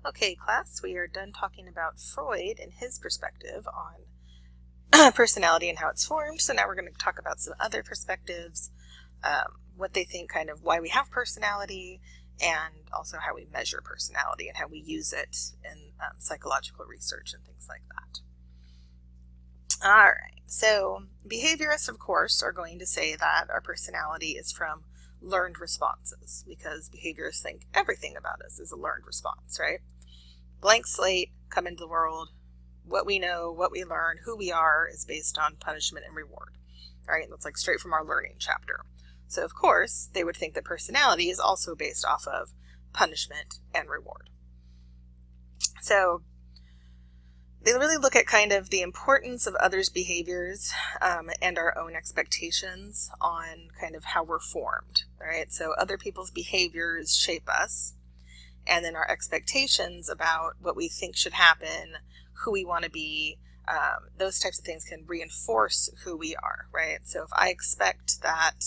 Okay, class, we are done talking about Freud and his perspective on personality and how it's formed. So now we're going to talk about some other perspectives, what they think, kind of why we have personality, and also how we measure personality and how we use it in psychological research and things like that. All right, so behaviorists, of course, are going to say that our personality is from learned responses, because behaviorists think everything about us is a learned response, right? Blank slate, come into the world, what we know, what we learn, who we are is based on punishment and reward, right? That's like straight from our learning chapter. So of course, they would think that personality is also based off of punishment and reward. So they really look at kind of the importance of others' behaviors and our own expectations on kind of how we're formed, right? So other people's behaviors shape us, and then our expectations about what we think should happen, who we want to be, those types of things can reinforce who we are, right? So if I expect that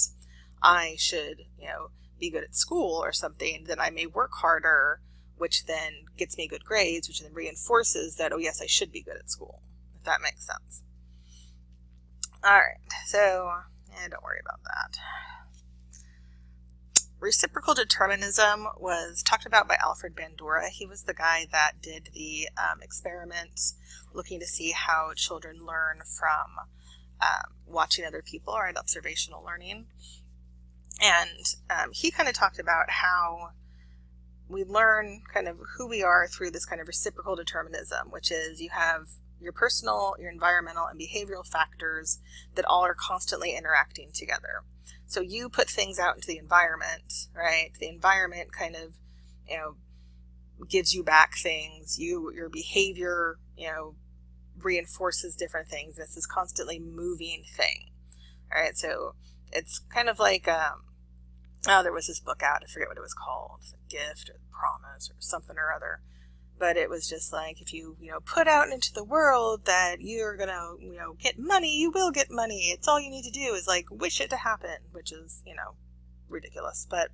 I should, be good at school or something, then I may work harder, which then gets me good grades, which then reinforces that, oh yes, I should be good at school, if that makes sense. All right, so don't worry about that. Reciprocal determinism was talked about by Alfred Bandura. He was the guy that did the experiment looking to see how children learn from watching other people, right? Observational learning. And he kind of talked about how we learn kind of who we are through this kind of reciprocal determinism, which is you have your personal, your environmental, and behavioral factors that all are constantly interacting together. So you put things out into the environment, right? The environment kind of, gives you back things. Your behavior, reinforces different things. This is constantly moving thing, all right? So it's kind of like, there was this book out, I forget what it was called, The Gift or The Promise or something or other. But it was just like, if you, put out into the world that you're going to, get money, you will get money. It's all you need to do is like wish it to happen, which is, ridiculous. But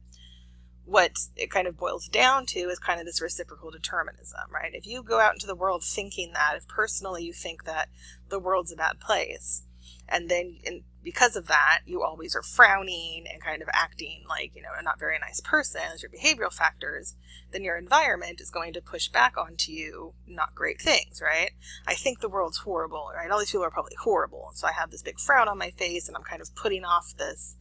what it kind of boils down to is kind of this reciprocal determinism, right? If you go out into the world thinking that, if personally you think that the world's a bad place, and then because of that, you always are frowning and kind of acting like, a not very nice person as your behavioral factors, then your environment is going to push back onto you not great things, right? I think the world's horrible, right? All these people are probably horrible. So I have this big frown on my face and I'm kind of putting off this,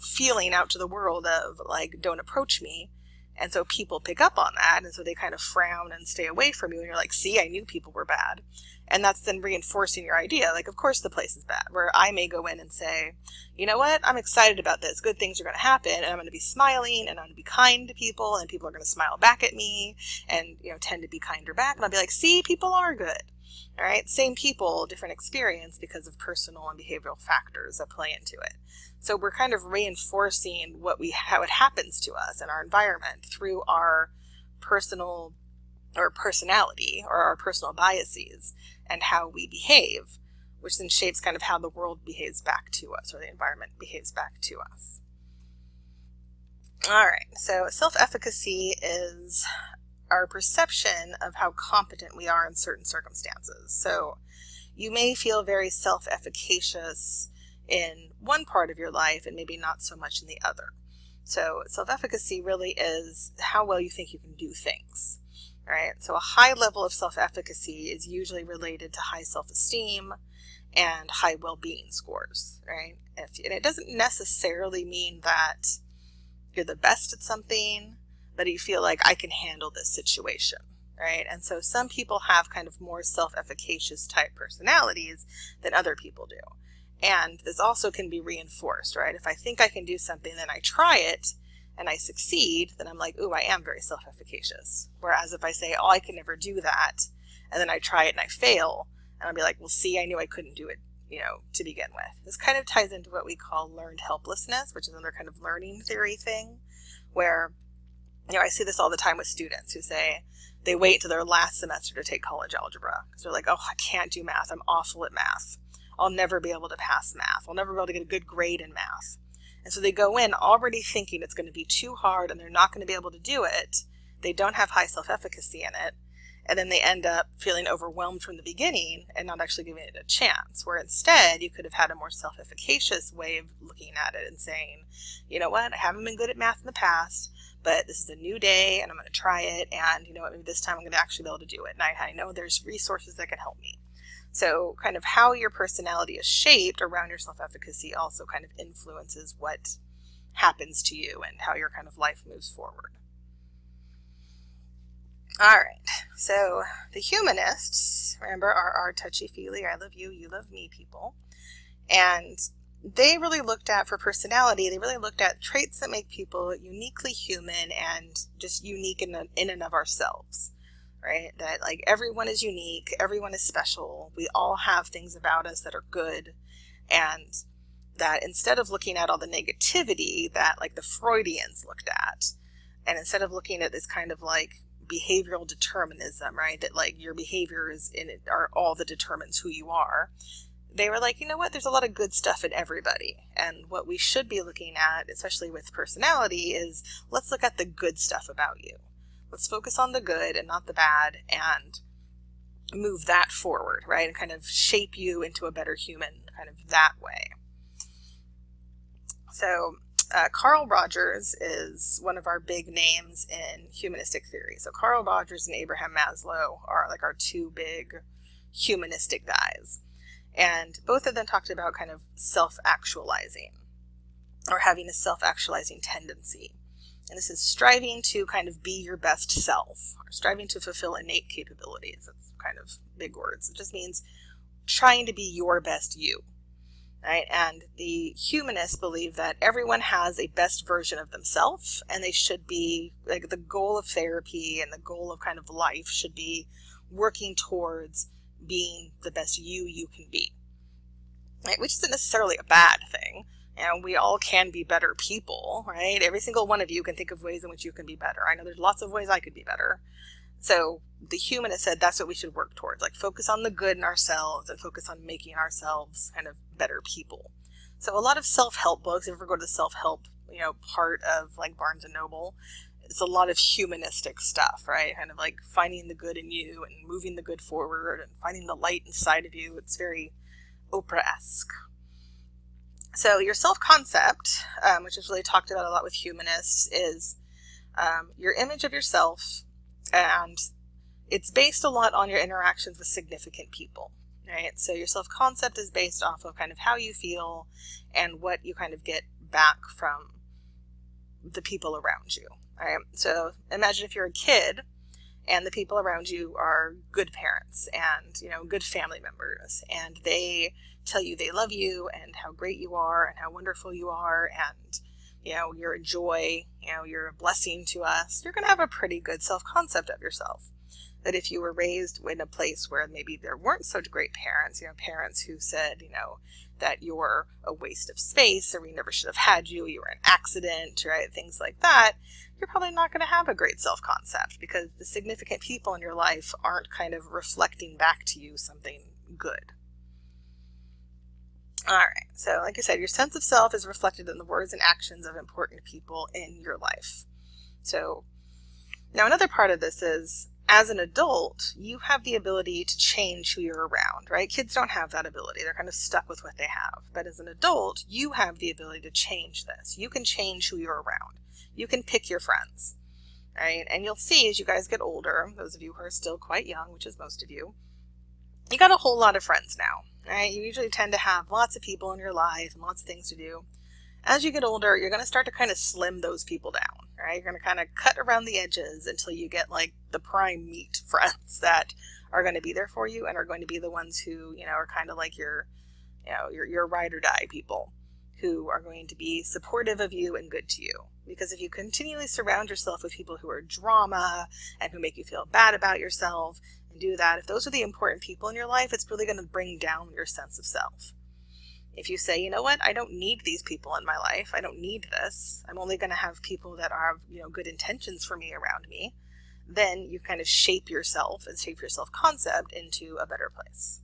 feeling out to the world of like, don't approach me. And so people pick up on that. And so they kind of frown and stay away from you. And you're like, see, I knew people were bad. And that's then reinforcing your idea. Like, of course the place is bad. Where I may go in and say, you know what? I'm excited about this. Good things are going to happen. And I'm going to be smiling and I'm going to be kind to people. And people are going to smile back at me and, tend to be kinder back. And I'll be like, see, people are good. All right. Same people, different experience because of personal and behavioral factors that play into it. So we're kind of reinforcing how it happens to us in our environment through our personal or personality or our personal biases and how we behave, which then shapes kind of how the world behaves back to us or the environment behaves back to us. All right, so self-efficacy is our perception of how competent we are in certain circumstances. So you may feel very self-efficacious in one part of your life and maybe not so much in the other. So self-efficacy really is how well you think you can do things, right? So a high level of self-efficacy is usually related to high self-esteem and high well-being scores, right? And it doesn't necessarily mean that you're the best at something, but you feel like I can handle this situation, right? And so some people have kind of more self-efficacious type personalities than other people do. And this also can be reinforced, right? If I think I can do something, then I try it and I succeed, then I'm like, ooh, I am very self-efficacious. Whereas if I say, oh, I can never do that, and then I try it and I fail, and I'll be like, well, see, I knew I couldn't do it, to begin with. This kind of ties into what we call learned helplessness, which is another kind of learning theory thing, where, I see this all the time with students who say they wait until their last semester to take college algebra because they're like, oh, I can't do math. I'm awful at math. I'll never be able to pass math. I'll never be able to get a good grade in math. And so they go in already thinking it's going to be too hard and they're not going to be able to do it. they don't have high self-efficacy in it, and then they end up feeling overwhelmed from the beginning and not actually giving it a chance, where instead you could have had a more self-efficacious way of looking at it and saying, you know what, I haven't been good at math in the past, but this is a new day and I'm going to try it, and you know what, maybe this time I'm going to actually be able to do it, and I know there's resources that can help me. So kind of how your personality is shaped around your self-efficacy also kind of influences what happens to you and how your kind of life moves forward. All right, so the humanists, remember, are our touchy-feely, I love you, you love me people. And they really looked at, for personality, they really looked at traits that make people uniquely human and just unique in and of ourselves, right? That like everyone is unique, everyone is special, we all have things about us that are good, and that instead of looking at all the negativity that like the Freudians looked at, and instead of looking at this kind of like behavioral determinism, right, that like your behavior is in it are all that determines who you are, they were like, you know what, there's a lot of good stuff in everybody, and what we should be looking at, especially with personality, is let's look at the good stuff about you. Let's focus on the good and not the bad, and move that forward, right, and kind of shape you into a better human kind of that way. So Carl Rogers is one of our big names in humanistic theory. So Carl Rogers and Abraham Maslow are like our two big humanistic guys. And both of them talked about kind of self-actualizing, or having a self-actualizing tendency. And this is striving to kind of be your best self, or striving to fulfill innate capabilities. That's kind of big words. It just means trying to be your best you. Right? And the humanists believe that everyone has a best version of themselves, and they should be, like, the goal of therapy and the goal of kind of life should be working towards being the best you can be, right? Which isn't necessarily a bad thing. You know, we all can be better people, right? Every single one of you can think of ways in which you can be better. I know there's lots of ways I could be better. So the humanist said that's what we should work towards, like focus on the good in ourselves and focus on making ourselves kind of better people. So a lot of self-help books, if you ever go to the self-help, you know, part of like Barnes and Noble, it's a lot of humanistic stuff, right? Kind of like finding the good in you and moving the good forward and finding the light inside of you. It's very Oprah-esque. So your self-concept, which is really talked about a lot with humanists, is your image of yourself, and it's based a lot on your interactions with significant people, right? So your self-concept is based off of kind of how you feel and what you kind of get back from the people around you, right? So imagine if you're a kid and the people around you are good parents and, you know, good family members, and they tell you they love you and how great you are and how wonderful you are, and you know, you're a joy, you know, you're a blessing to us, you're going to have a pretty good self-concept of yourself. That if you were raised in a place where maybe there weren't such great parents, you know, parents who said, you know, that you're a waste of space, or we never should have had you, you were an accident, right, things like that, you're probably not going to have a great self-concept, because the significant people in your life aren't kind of reflecting back to you something good. All right, so like I said, your sense of self is reflected in the words and actions of important people in your life. So now another part of this is, as an adult, you have the ability to change who you're around, right? Kids don't have that ability. They're kind of stuck with what they have. But as an adult, you have the ability to change this. You can change who you're around. You can pick your friends, right? And you'll see as you guys get older, those of you who are still quite young, which is most of you, you got a whole lot of friends now, right? You usually tend to have lots of people in your life and lots of things to do. As you get older, you're going to start to kind of slim those people down, right? You're going to kind of cut around the edges until you get like the prime meat friends that are going to be there for you and are going to be the ones who, you know, are kind of like your ride or die people who are going to be supportive of you and good to you. Because if you continually surround yourself with people who are drama and who make you feel bad about yourself and do that, if those are the important people in your life, it's really going to bring down your sense of self. If you say, you know what, I don't need these people in my life, I don't need this, I'm only going to have people that have, you know, good intentions for me around me, then you kind of shape yourself and shape your self-concept into a better place.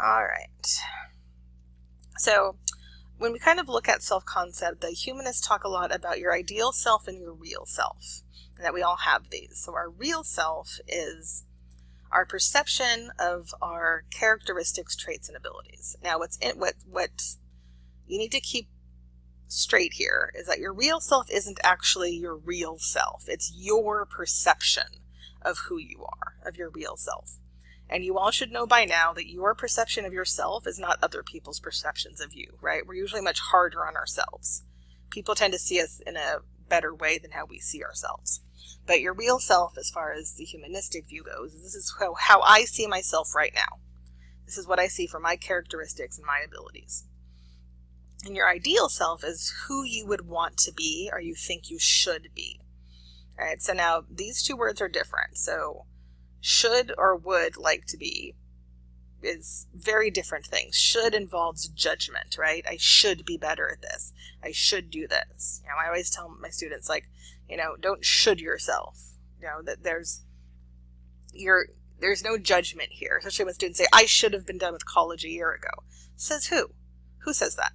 All right. So when we kind of look at self-concept, the humanists talk a lot about your ideal self and your real self, and that we all have these. So our real self is our perception of our characteristics, traits, and abilities. Now, what you need to keep straight here is that your real self isn't actually your real self. It's your perception of who you are, of your real self. And you all should know by now that your perception of yourself is not other people's perceptions of you, right? We're usually much harder on ourselves. People tend to see us in a better way than how we see ourselves. But your real self, as far as the humanistic view goes, this is how I see myself right now. This is what I see for my characteristics and my abilities. And your ideal self is who you would want to be or you think you should be. All right, so now these two words are different. So should or would like to be is very different things. Should involves judgment, right? I should be better at this. I should do this. You know, I always tell my students, like, you know, don't should yourself. You know, that there's no judgment here, especially when students say, I should have been done with college a year ago. Says who? Who says that?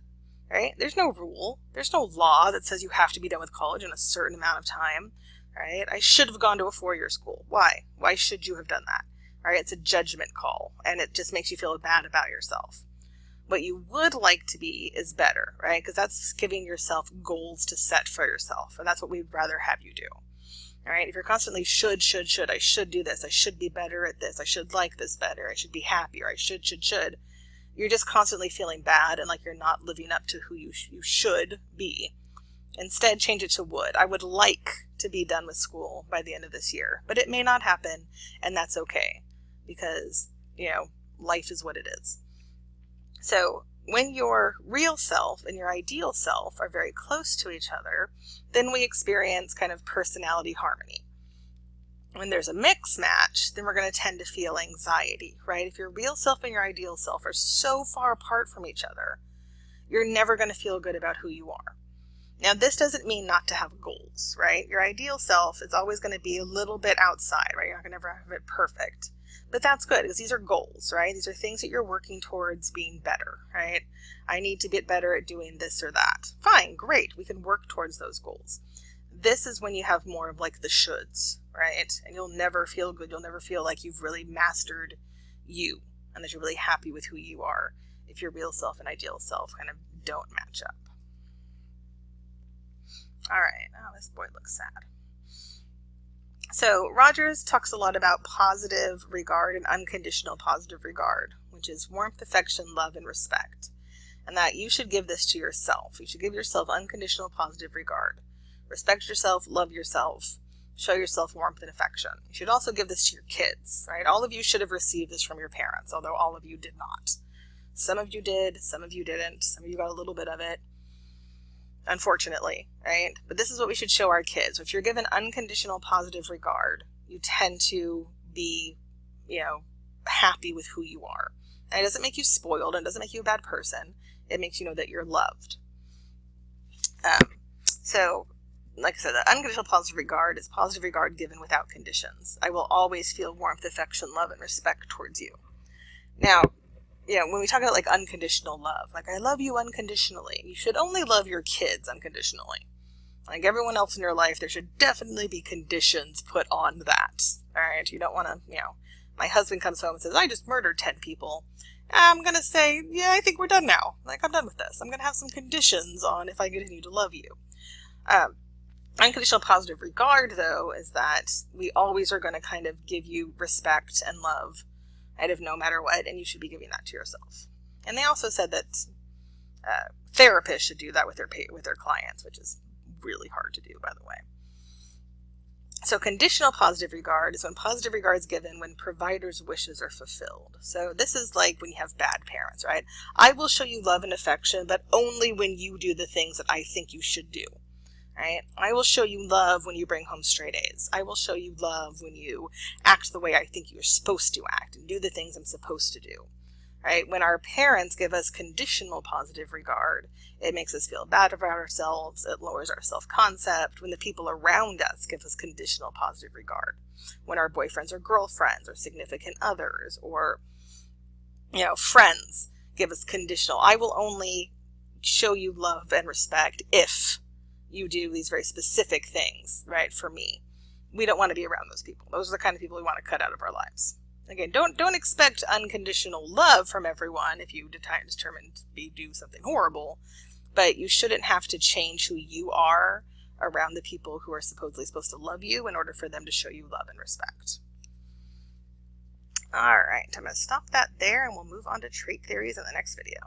Right? There's no rule. There's no law that says you have to be done with college in a certain amount of time. Right? I should have gone to a 4-year school. Why? Why should you have done that? Right? It's a judgment call, and it just makes you feel bad about yourself. What you would like to be is better, right? Because that's giving yourself goals to set for yourself, and that's what we'd rather have you do. All right? If you're constantly should, I should do this, I should be better at this, I should like this better, I should be happier, I should, you're just constantly feeling bad and like you're not living up to who you should be. Instead, change it to would. I would like to be done with school by the end of this year, but it may not happen, and that's okay, because, you know, life is what it is. So when your real self and your ideal self are very close to each other, then we experience kind of personality harmony. When there's a mix match, then we're going to tend to feel anxiety, right? If your real self and your ideal self are so far apart from each other, you're never going to feel good about who you are. Now, this doesn't mean not to have goals, right? Your ideal self is always going to be a little bit outside, right? You're not going to ever have it perfect. But that's good, because these are goals, right? These are things that you're working towards being better, right? I need to get better at doing this or that. Fine, great. We can work towards those goals. This is when you have more of like the shoulds, right? And you'll never feel good. You'll never feel like you've really mastered you and that you're really happy with who you are if your real self and ideal self kind of don't match up. All right. Oh, this boy looks sad. So Rogers talks a lot about positive regard and unconditional positive regard, which is warmth, affection, love, and respect. And that you should give this to yourself. You should give yourself unconditional positive regard. Respect yourself, love yourself, show yourself warmth and affection. You should also give this to your kids, right? All of you should have received this from your parents, although all of you did not. Some of you did, some of you didn't. Some of you got a little bit of it, unfortunately, right? But this is what we should show our kids. If you're given unconditional positive regard, you tend to be, happy with who you are. And it doesn't make you spoiled, and it doesn't make you a bad person. It makes you know that you're loved. So, like I said, the unconditional positive regard is positive regard given without conditions. I will always feel warmth, affection, love, and respect towards you. Now, when we talk about like unconditional love, like I love you unconditionally, you should only love your kids unconditionally. Like everyone else in your life, there should definitely be conditions put on that. All right, you don't want to, my husband comes home and says, I just murdered 10 people. I'm going to say, yeah, I think we're done now. Like, I'm done with this. I'm going to have some conditions on if I continue to love you. Unconditional positive regard, though, is that we always are going to kind of give you respect and love out of no matter what, and you should be giving that to yourself. And they also said that therapists should do that with their clients, which is really hard to do, by the way. So conditional positive regard is when positive regard is given when provider's wishes are fulfilled. So this is like when you have bad parents, right? I will show you love and affection, but only when you do the things that I think you should do. Right? I will show you love when you bring home straight A's. I will show you love when you act the way I think you're supposed to act and do the things I'm supposed to do. Right? When our parents give us conditional positive regard, it makes us feel bad about ourselves. It lowers our self-concept. When the people around us give us conditional positive regard, when our boyfriends or girlfriends or significant others or friends give us conditional, I will only show you love and respect if you do these very specific things, right? For me, we don't want to be around those people. Those are the kind of people we want to cut out of our lives. Again, don't expect unconditional love from everyone if you determine to do something horrible, but you shouldn't have to change who you are around the people who are supposedly supposed to love you in order for them to show you love and respect. All right, I'm going to stop that there, and we'll move on to trait theories in the next video.